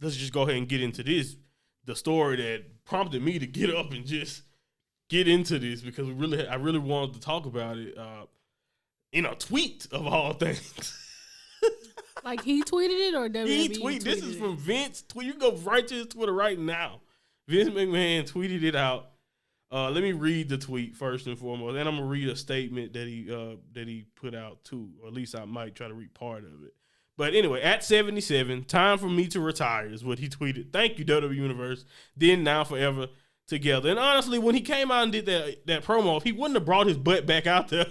let's just go ahead and get into this. The story that prompted me to get up and just get into this because I really wanted to talk about it in a tweet of all things. Like he tweeted it or WWE tweeted This is it? from Vince. You can go right to his Twitter right now. Vince McMahon tweeted it out. Let me read the tweet first and foremost, and I'm gonna read a statement that he put out too, or at least I might try to read part of it. But anyway, at 77, time for me to retire is what he tweeted. Thank you, WWE Universe. Then, now, forever together. And honestly, when he came out and did that promo, if he wouldn't have brought his butt back out there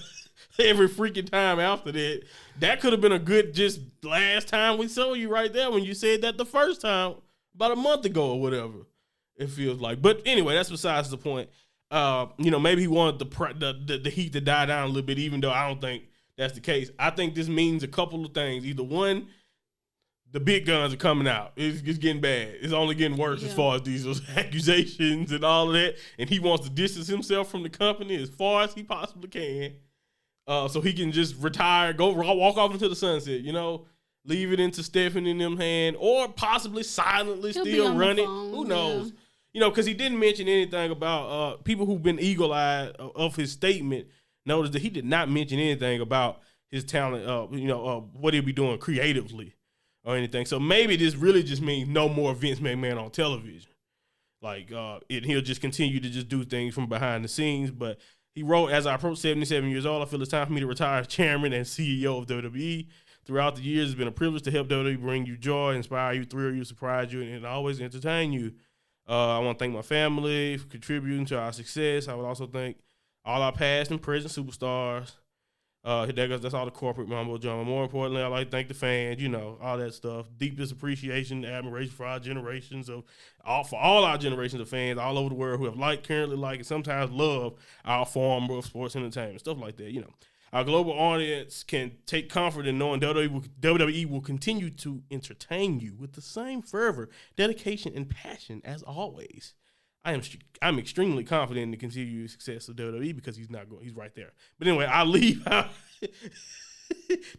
every freaking time after that, that could have been a good just last time we saw you right there when you said that the first time about a month ago or whatever. It feels like. But anyway, that's besides the point. Maybe he wanted the heat to die down a little bit, even though I don't think that's the case. I think this means a couple of things. Either one, the big guns are coming out. It's getting bad. It's only getting worse as far as those accusations and all of that. And he wants to distance himself from the company as far as he possibly can. So he can just retire, walk off into the sunset, leave it into Stephanie and them hand, or possibly silently still run it. Who knows? Because he didn't mention anything about people who've been eagle-eyed of his statement. Notice that he did not mention anything about his talent, what he'll be doing creatively or anything. So maybe this really just means no more Vince McMahon on television. Like, he'll just continue to just do things from behind the scenes. But he wrote, as I approach 77 years old, I feel it's time for me to retire as chairman and CEO of WWE. Throughout the years, it's been a privilege to help WWE bring you joy, inspire you, thrill you, surprise you, and always entertain you. I want to thank my family for contributing to our success. I would also thank all our past and present superstars. That's all the corporate mumbo jumbo. More importantly, I'd like to thank the fans, all that stuff. Deepest appreciation, admiration for our all our generations of fans all over the world who have liked, currently like, and sometimes love our form of sports entertainment, stuff like that, Our global audience can take comfort in knowing WWE will continue to entertain you with the same fervor, dedication, and passion as always. I'm extremely confident in the continued success of WWE because he's right there. But anyway, I'll leave out.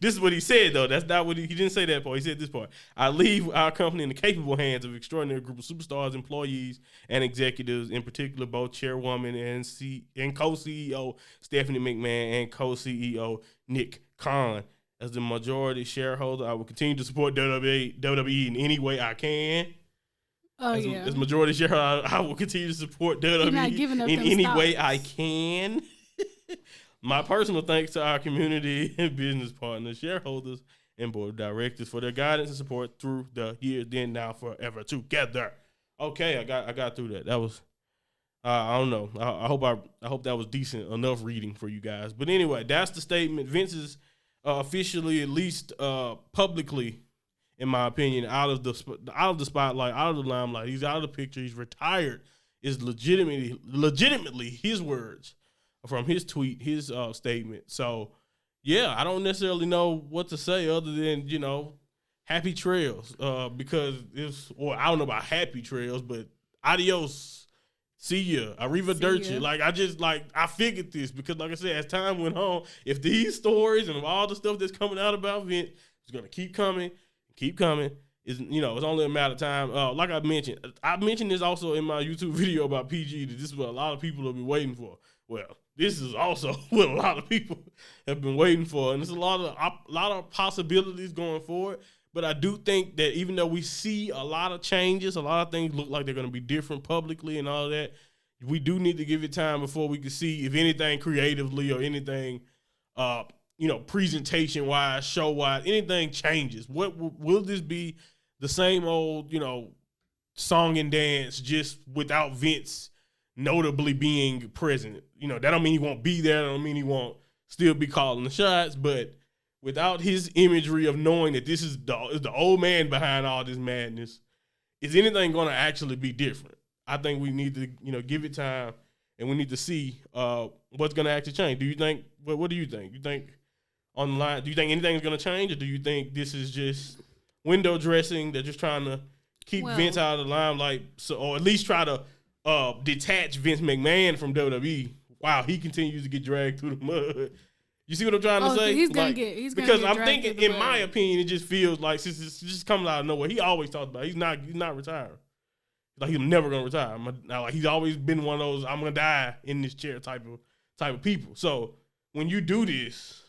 This is what he said, though. That's not what he didn't say that part. He said this part. I leave our company in the capable hands of an extraordinary group of superstars, employees, and executives, in particular both chairwoman and co-CEO Stephanie McMahon and co-CEO Nick Khan. As the majority shareholder, I will continue to support WWE in any way I can. As majority shareholder, I will continue to support WWE in any way I can. My personal thanks to our community and business partners, shareholders, and board of directors for their guidance and support through the years, then, now, forever together. Okay, I got through that. That was, I don't know. I hope that was decent enough reading for you guys. But anyway, that's the statement. Vince is officially, at least publicly, in my opinion, out of the spotlight, out of the limelight. He's out of the picture. He's retired. Is legitimately his words from his tweet, his statement. So, yeah, I don't necessarily know what to say other than, happy trails. Because I don't know about happy trails, but adios. See ya. Arrivederci. I figured this because, like I said, as time went on, if these stories and all the stuff that's coming out about Vince is going to keep coming, it's only a matter of time. Like I mentioned this also in my YouTube video about PG, that this is what a lot of people have been waiting for. Well, this is also what a lot of people have been waiting for, and there's a lot of possibilities going forward. But I do think that even though we see a lot of changes, a lot of things look like they're going to be different publicly and all of that, we do need to give it time before we can see if anything creatively or anything, presentation-wise, show-wise, anything changes. What will this be the same old, song and dance just without Vince notably being present? That don't mean he won't be there. That don't mean he won't still be calling the shots, but without his imagery of knowing that this is the old man behind all this madness, is anything going to actually be different? I think we need to, give it time, and we need to see what's going to actually change. Do you think? What do you think? You think on the line? Do you think anything's going to change, or do you think this is just window dressing? They're just trying to keep Vince out of the limelight, or at least try to detach Vince McMahon from WWE while he continues to get dragged through the mud. You see what I'm trying to say? He's gonna like, get because get I'm thinking, in my way. opinion, it just feels like since it just comes out of nowhere. He always talks about he's not retiring. Like he's never gonna retire. Now, like he's always been one of those I'm gonna die in this chair type of people. So when you do this,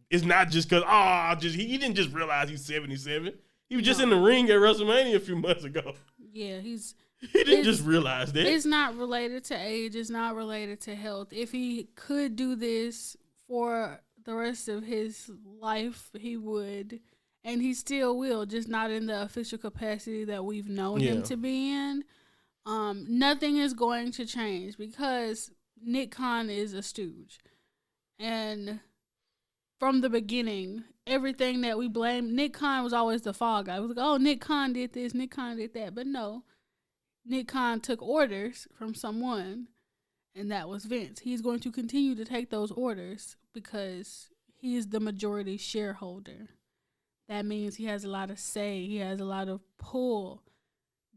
it's not just because he didn't just realize he's 77. He was just in the ring at WrestleMania a few months ago. Yeah, he didn't just realize that. It's not related to age. It's not related to health. If he could do this for the rest of his life, he would, and he still will, just not in the official capacity that we've known him to be in. Nothing is going to change because Nick Khan is a stooge, and from the beginning, everything that we blamed, Nick Khan was always the fall guy. It was like, oh, Nick Khan did this, Nick Khan did that, but no, Nick Khan took orders from someone. And that was Vince. He's going to continue to take those orders because he is the majority shareholder. That means he has a lot of say. He has a lot of pull.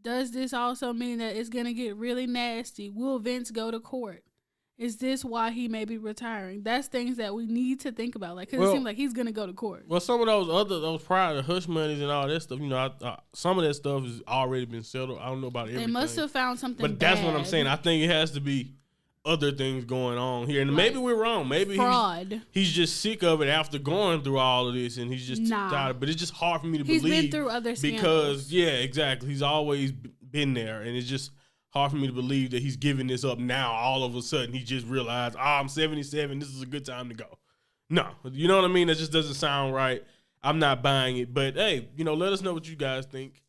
Does this also mean that it's going to get really nasty? Will Vince go to court? Is this why he may be retiring? That's things that we need to think about. Like, because it seems like he's going to go to court. Well, some of those prior to hush monies and all that stuff, some of that stuff has already been settled. I don't know about everything. They must have found something But that's what I'm saying. I think it has to be other things going on here, and maybe we're wrong. Maybe fraud. He's just sick of it after going through all of this, and he's just tired. But it's just hard for me to believe. He's been through other scandals. Because exactly. He's always been there, and it's just hard for me to believe that he's giving this up now. All of a sudden, he just realized, I'm 77. This is a good time to go. No, you know what I mean. That just doesn't sound right. I'm not buying it. But hey, let us know what you guys think.